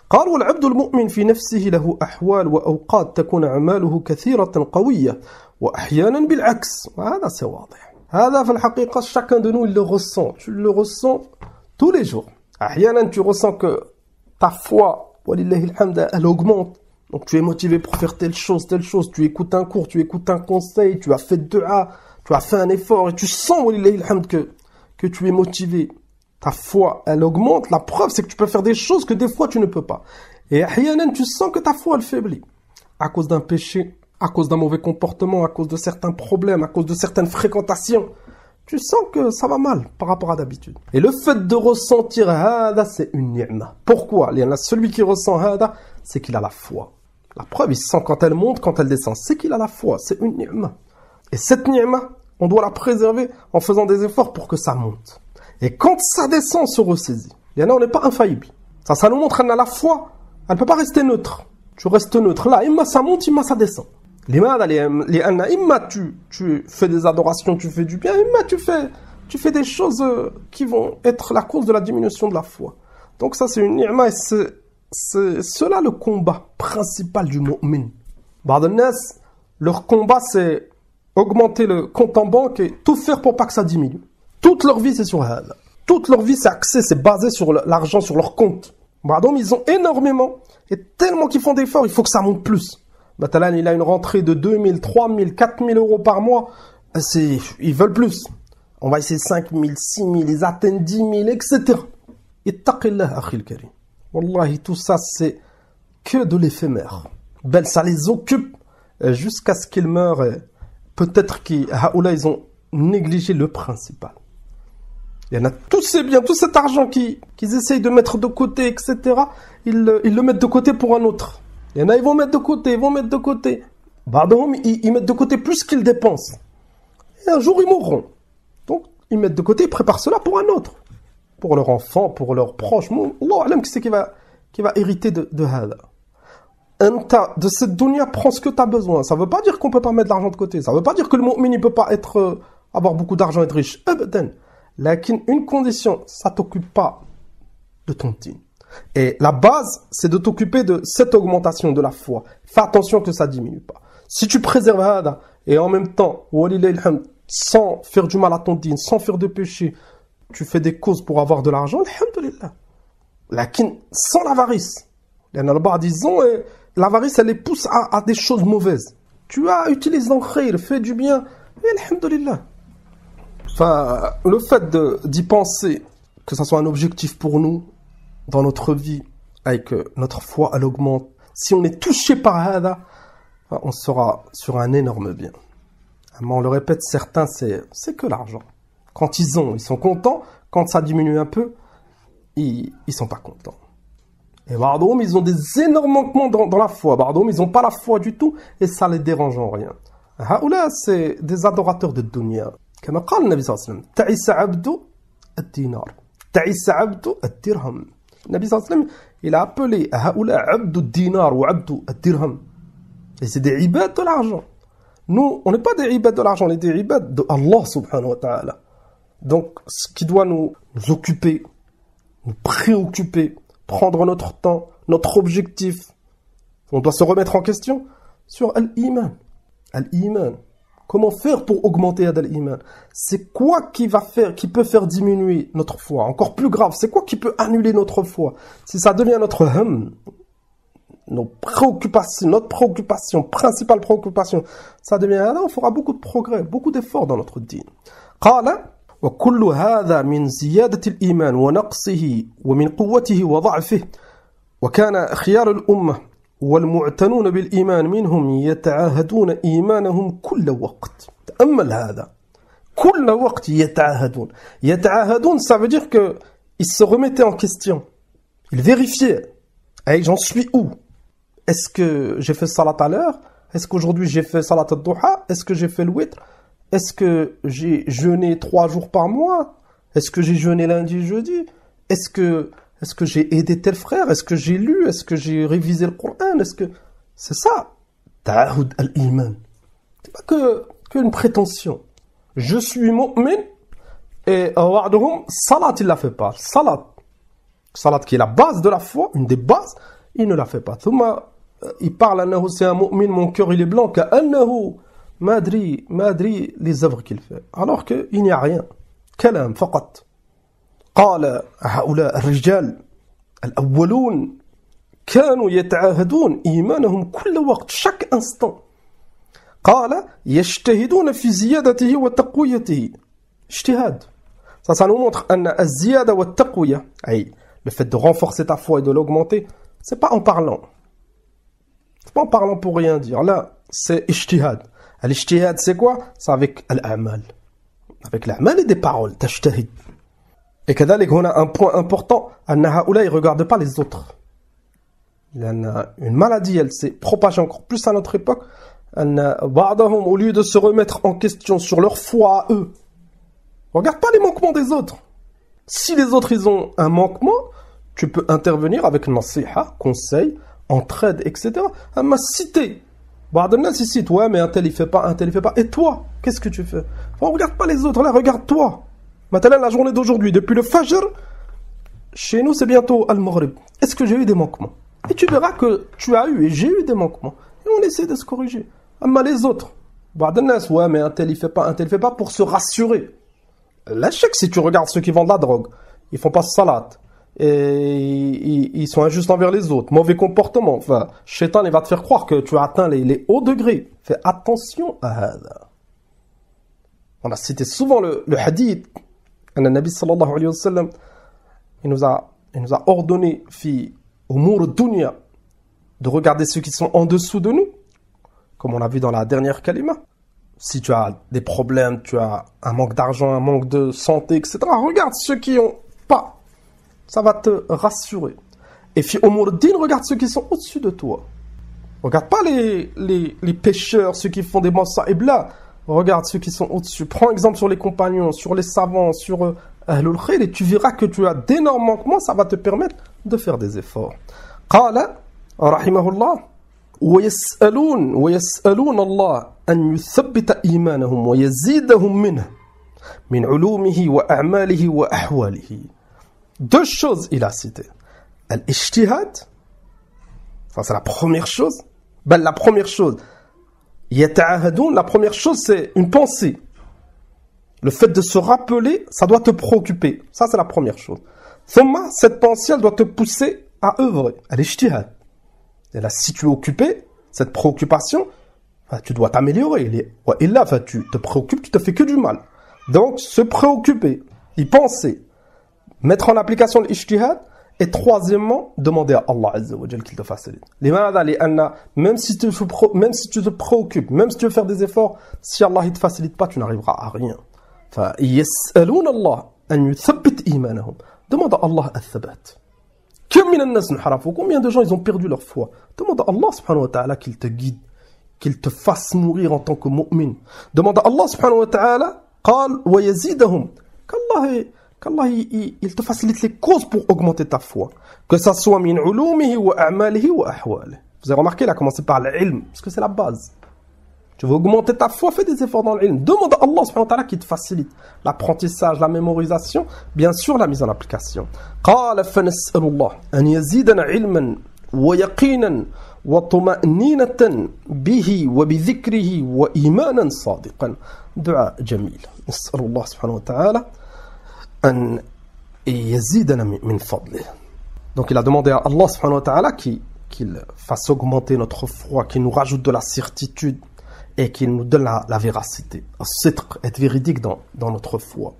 قال والعبد المؤمن في نفسه له أحوال وأوقات تكون أعماله كثيرة قوية وأحيانا بالعكس. وهذا c'est واضح. هذا في الحقيقة chacun de nous il le ressent. Tu le ressens tous les jours. أحيانا tu ressens que ta foi, walillahi alhamd, elle augmente. Donc tu es motivé pour faire telle chose, tu écoutes un cours, tu écoutes un conseil, tu as fait dua, tu as fait un effort et tu sens, walillahi alhamd, que tu es motivé. Ta foi, elle augmente. La preuve, c'est que tu peux faire des choses que des fois tu ne peux pas. Et ahyanan, tu sens que ta foi, elle faiblit. À cause d'un péché, à cause d'un mauvais comportement, à cause de certains problèmes, à cause de certaines fréquentations. Tu sens que ça va mal par rapport à d'habitude. Et le fait de ressentir hada, c'est une ni'ma. Pourquoi? Celui qui ressent hada, c'est qu'il a la foi. La preuve, il sent quand elle monte, quand elle descend. C'est qu'il a la foi, c'est une ni'ma. Et cette ni'ma, on doit la préserver en faisant des efforts pour que ça monte. Et quand ça descend, on se ressaisit. On n'est pas infaillible. Ça nous montre qu'elle a la foi. Elle ne peut pas rester neutre. Tu restes neutre. Là, imma ça monte, imma ça descend. Imma tu fais des adorations, tu fais du bien. Imma tu fais des choses qui vont être la cause de la diminution de la foi. Donc ça, c'est une ni'ma. Et c'est cela le combat principal du mu'min. Ba'd an-nas, leur combat, c'est augmenter le compte en banque et tout faire pour pas que ça diminue. Toute leur vie, c'est sur hada. Toute leur vie, c'est axé, c'est basé sur l'argent, sur leur compte. Donc, ils ont énormément, et tellement qu'ils font d'efforts, il faut que ça monte plus. Batalan, il a une rentrée de 2000, 3000, 4000 euros par mois. Ils veulent plus. On va essayer 5000, 6000, ils atteignent 10 000, etc. Ittaqillah, akhil karim. Wallahi, tout ça, c'est que de l'éphémère. Ben, ça les occupe jusqu'à ce qu'ils meurent. Peut-être qu'ils ont négligé le principal. Il y en a tous ces biens, tout cet argent qu'ils essayent de mettre de côté, etc. Ils le mettent de côté pour un autre. Il y en a, ils vont mettre de côté. Ils mettent de côté plus qu'ils dépensent. Et un jour, ils mourront. Donc, ils mettent de côté, ils préparent cela pour un autre. Pour leur enfant, pour leurs proches. Allah alam, qui c'est qui va hériter de hada. De cette dunya, prends ce que tu as besoin. Ça ne veut pas dire qu'on ne peut pas mettre de l'argent de côté. Ça ne veut pas dire que le mu'min ne peut pas avoir beaucoup d'argent et être riche. Une condition, ça ne t'occupe pas de ton din. Et la base, c'est de t'occuper de cette augmentation de la foi. Fais attention que ça ne diminue pas. Si tu préserves hada, et en même temps, sans faire du mal à ton din, sans faire de péché, tu fais des causes pour avoir de l'argent, alhamdulillah. Sans l'avarice. Disons, l'avarice, elle les pousse à des choses mauvaises. Tu as utilisé dans le khayr, fais du bien, et alhamdulillah. Enfin, le fait d'y penser, que ça soit un objectif pour nous, dans notre vie, et que notre foi, elle augmente, si on est touché par hada, on sera sur un énorme bien. Mais on le répète, certains, c'est que l'argent. Quand ils sont contents. Quand ça diminue un peu, ils sont pas contents. Et Bardoum, ils ont des énormes manquements dans la foi. Bardoum, ils n'ont pas la foi du tout, et ça les dérange en rien. Haoula, c'est des adorateurs de dunya. Comme a dit le Nabi sallallahu alayhi wa sallam, Ta'isa abdu ad-dinar, Ta'isa abdu ad-dirham. Le Nabi sallallahu alayhi wa sallam, il a appelé Haoula abdu ad-dinar ou abdu ad-dirham. Et c'est des ibad de l'argent. Nous, on n'est pas des ibad de l'argent, on est des ibad de Allah subhanahu wa ta'ala. Donc, ce qui doit nous occuper, nous préoccuper, prendre notre temps, notre objectif, on doit se remettre en question sur al-iman. Al-iman. Comment faire pour augmenter al-iman? C'est quoi qui peut faire diminuer notre foi? Encore plus grave, c'est quoi qui peut annuler notre foi? Si ça devient notre notre préoccupation, principale préoccupation, ça devient là, on fera beaucoup de progrès, beaucoup d'efforts dans notre dîn. Qala وكل هذا من زيادة الإيمان ونقصه ومن قوته وضعفه وكان خيار الأمة والمعتنون بالإيمان منهم يتعاهدون إيمانهم كل وقت. تأمل هذا. كل وقت يتعاهدون, ça veut dire que ils se remettaient en question. Ils vérifiaient. Hey, j'en suis où? Est-ce que j'ai fait salat à l'heure? Est-ce qu'aujourd'hui j'ai fait salat al-duha? Est-ce que j'ai fait le witr? Est-ce que j'ai jeûné 3 jours par mois? Est-ce que j'ai jeûné lundi et jeudi? Est-ce que j'ai aidé tel frère? Est-ce que j'ai lu? Est-ce que j'ai révisé le Coran? C'est ça, ta'ahud al-iman. C'est pas qu'une prétention. Je suis mu'min et salat il la fait pas. Salat. Salat qui est la base de la foi, une des bases, il ne la fait pas. Thumma, il parle annahu c'est un mu'min, mon cœur il est blanc, ka'annahu madri les œuvres qu'il fait. Alors qu'il n'y a rien. Kalam, faqat. قال هؤلاء الرجال الأولون كانوا يتعاهدون إيمانهم كل وقت chaque instant. قال يجتهدون في زيادته وتقويته. اجتهاد. Ça nous montre أن الزيادة والتقوية, أي le fait de renforcer ta foi et de l'augmenter, c'est pas en parlant. C'est pas en parlant pour rien dire. Là, c'est ijtihad. L'ijtihad, c'est quoi? C'est avec l'amal. Avec l'amal et des paroles. Tajtahid. Et كذلك هنا un point important, أن هؤلاء ils ne regardent pas les autres. Il y en a une maladie, elle s'est propagée encore plus à notre époque. أن بعضهم, au lieu de se remettre en question sur leur foi à eux, regarde pas les manquements des autres. Si les autres ils ont un manquement, tu peux intervenir avec nasiha, conseil, entraide, etc. Amma citer. بعض الناس ils citent, ouais mais un tel il fait pas, un tel il fait pas. Et toi, qu'est-ce que tu fais? On regarde pas les autres, là regarde toi. Maintenant la journée d'aujourd'hui, depuis le Fajr, chez nous c'est bientôt Al-Maghrib. Est-ce que j'ai eu des manquements? Et tu verras que tu as eu et j'ai eu des manquements. Et on essaie de se corriger. Amma les autres, بعض الناس, ouais mais un tel il fait pas, un tel il fait pas, pour se rassurer. Là, je sais que si tu regardes ceux qui vendent la drogue, ils font pas salat, et ils sont injustes envers les autres, mauvais comportement. Enfin, Shaitan, il va te faire croire que tu as atteint les hauts degrés. Fais attention à ça. On a cité souvent le hadith. Le Nabi sallallahu alayhi wa sallam, il nous a ordonné, fi umur dunya, de regarder ceux qui sont en dessous de nous, comme on a vu dans la dernière kalima. Si tu as des problèmes, tu as un manque d'argent, un manque de santé, etc., regarde ceux qui n'ont pas. Ça va te rassurer. Et fi umur din, regarde ceux qui sont au-dessus de toi. Regarde pas les pécheurs, ceux qui font des massa'ib là. Regarde ceux qui sont au-dessus. Prends exemple sur les compagnons, sur les savants, sur Ahlul Khayr, et tu verras que tu as d'énormes manquements, ça va te permettre de faire des efforts. Qala, rahimahullah, ويسألون الله أن يثبت إيمانهم ويزيدهم منه من علومه وأعماله وأحواله. Deux choses il a cité. Al-ijtihad, ça c'est la première chose. Ben, la première chose, yata'ahadun, la première chose c'est une pensée. Le fait de se rappeler, ça doit te préoccuper. Ça c'est la première chose. Thumma, cette pensée elle doit te pousser à œuvrer. Al-ijtihad. Et là, si tu es occupé, cette préoccupation, tu dois t'améliorer. Et là, tu te préoccupes, tu te fais que du mal. Donc, se préoccuper, y penser, mettre en application l'ijtihad, et troisièmement, demander à Allah Azza wa Jal qu'il te facilite. Même si tu te préoccupes, même si tu veux faire des efforts, si Allah ne te facilite pas, tu n'arriveras à rien. يسألون الله أن يثبت إيمانهم. Demande à Allah al-thabat. Combien de gens ils ont perdu leur foi? Demande à Allah subhanahu wa ta'ala qu'il te guide, qu'il te fasse mourir en tant que mu'min. Demande à Allah subhanahu wa ta'ala qu'Allah il te facilite les causes pour augmenter ta foi, que ça soit min ulumihi wa a'malihi wa ahwalihi. Vous avez remarqué, il a commencé par l'ilm, parce que c'est la base. Tu veux augmenter ta foi, fais des efforts dans l'ilm. Demande à Allah subhanahu wa ta'ala qui te facilite l'apprentissage, la mémorisation, bien sûr la mise en application. قال فنسأل الله أن يزيدنا علما ويقينا وطمأنينة به وبذكره وإيمانا صادقا. دعاء جميل. نسأل الله سبحانه وتعالى أن يزيدنا من فضله. Donc il a demandé à Allah subhanahu wa ta'ala qu'il fasse augmenter notre foi, qu'il nous rajoute de la certitude, et qu'il nous donne la véracité, être véridique dans notre foi.